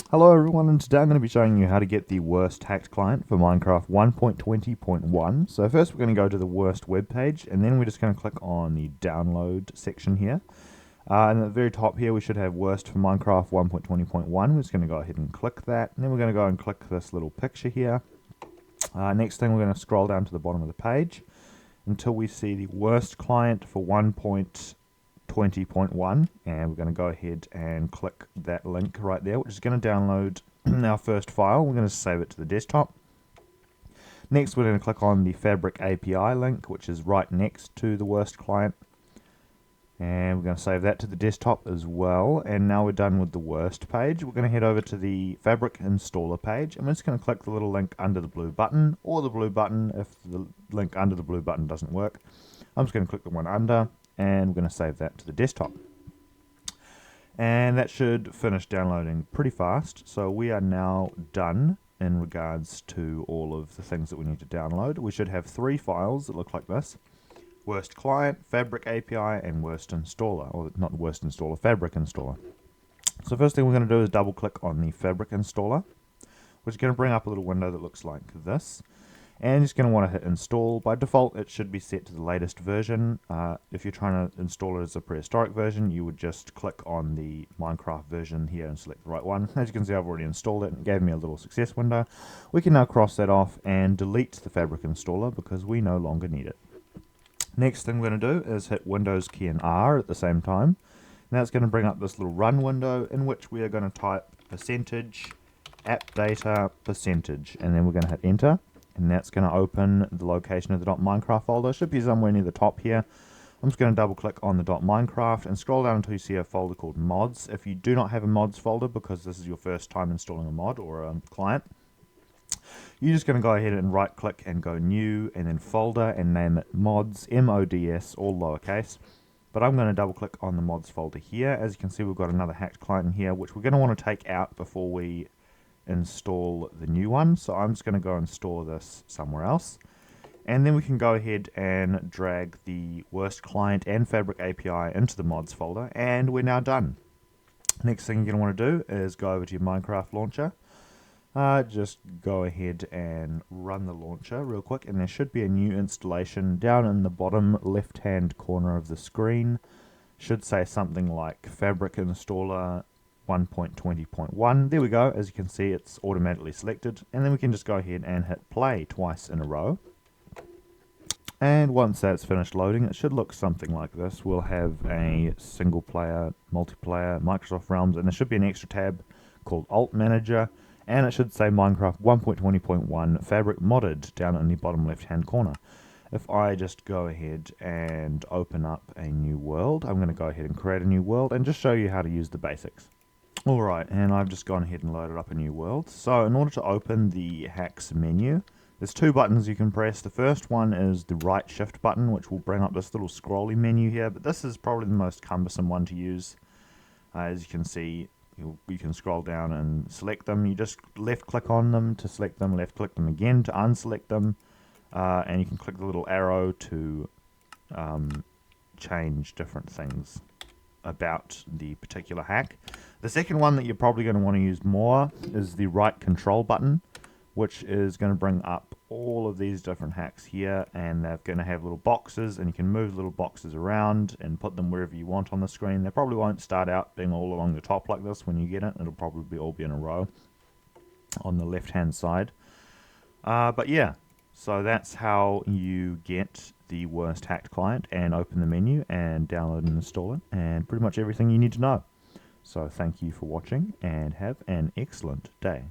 Hello everyone, and today I'm going to be showing you how to get the Wurst hacked client for Minecraft 1.20.1. So first we're going to go to the Wurst webpage, and then we're just going to click on the download section here. And at the very top here we should have Wurst for Minecraft 1.20.1. We're just going to go ahead and click that, and then we're going to go and click this little picture here. Next thing, we're going to scroll down to the bottom of the page until we see the Wurst client for 1.20.1, and we're going to go ahead and click that link right there, which is going to download our first file. We're going to save it to the desktop. Next, we're going to click on the Fabric API link, which is right next to the Wurst client, and we're going to save that to the desktop as well. And now we're done with the Wurst page. We're going to head over to the Fabric installer page, and we're just going to click the little link under the blue button, or the blue button if the link under the blue button doesn't work. I'm just going to click the one under, and we're going to save that to the desktop. And that should finish downloading pretty fast. So we are now done in regards to all of the things that we need to download. We should have 3 files that look like this: Wurst Client, Fabric API, and Wurst Installer. Or not Wurst Installer, Fabric Installer. So first thing we're going to do is double click on the Fabric Installer, which is going to bring up a little window that looks like this. And you're just going to want to hit install. By default it should be set to the latest version. If you're trying to install it as a prehistoric version, you would just click on the Minecraft version here and select the right one. As you can see, I've already installed it and it gave me a little success window. We can now cross that off and delete the Fabric installer because we no longer need it. Next thing we're going to do is hit Windows key and R at the same time. Now it's going to bring up this little run window in which we are going to type %appdata%, and then we're going to hit enter. And that's going to open the location of the .minecraft folder. It should be somewhere near the top here. I'm just going to double click on the .minecraft and scroll down until you see a folder called mods. If you do not have a mods folder, because this is your first time installing a mod or a client, you're just going to go ahead and right click and go new and then folder and name it mods, M-O-D-S, all lowercase. But I'm going to double click on the mods folder here. As you can see, we've got another hacked client in here, which we're going to want to take out before we install the new one. So I'm just going to go and store this somewhere else, and then we can go ahead and drag the Wurst client and Fabric API into the mods folder, and we're now done. Next thing you're going to want to do is go over to your Minecraft launcher. Just go ahead and run the launcher real quick, and there should be a new installation down in the bottom left hand corner of the screen. Should say something like Fabric Installer 1.20.1. There we go. As you can see, it's automatically selected, and then we can just go ahead and hit play twice in a row. And once that's finished loading, it should look something like this. We'll have a single player, multiplayer, Microsoft Realms, and there should be an extra tab called Alt Manager, and it should say Minecraft 1.20.1 Fabric Modded down in the bottom left hand corner. If I just go ahead and open up a new world, I'm going to go ahead and create a new world and just show you how to use the basics. Alright, and I've just gone ahead and loaded up a new world. So in order to open the hacks menu, there's 2 buttons you can press. The first one is the right shift button, which will bring up this little scrolly menu here, but this is probably the most cumbersome one to use. As you can see, you can scroll down and select them. You just left click on them to select them, left click them again to unselect them, and you can click the little arrow to change different things about the particular hack. The second one that you're probably going to want to use more is the right control button, which is going to bring up all of these different hacks here, and they're going to have little boxes, and you can move little boxes around and put them wherever you want on the screen. They probably won't start out being all along the top like this when you get it. It'll probably all be in a row on the left hand side. But yeah, so that's how you get the Wurst hacked client and open the menu and download and install it, and pretty much everything you need to know. So thank you for watching, and have an excellent day.